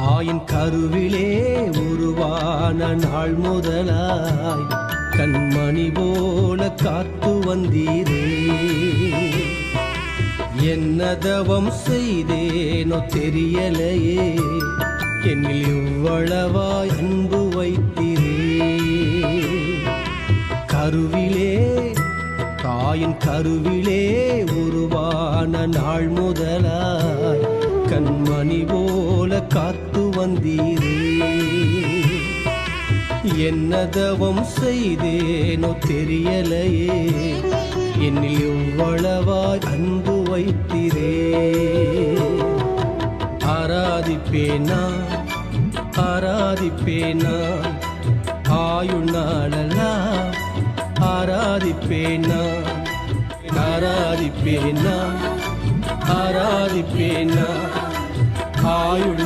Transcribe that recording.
தாயின் கருவிலே உருவான நாள் முதலாய் கண்மணி போல காத்து வந்தீரே. என்ன தவம் செய்தேனோ தெரியலையே, என்னில் இவ்வளவாய் அன்பு வைத்தீரே. கருவிலே தாயின் கருவிலே உருவான நாள் முதலாய் கண்மணி போல காத்து வந்தீரே. என்ன தவம் செய்தேனோ தெரியலையே, என்னில் இவ்வளவாய் அன்பு வைத்தீரே. ஆராதிப்பேனா ஆராதிப்பேனா ஆயுள் நாளெல்லாம் ஆராதிப்பேனா ஆராதிப்பேனா ஆராதிப்பேனா ஆயுள்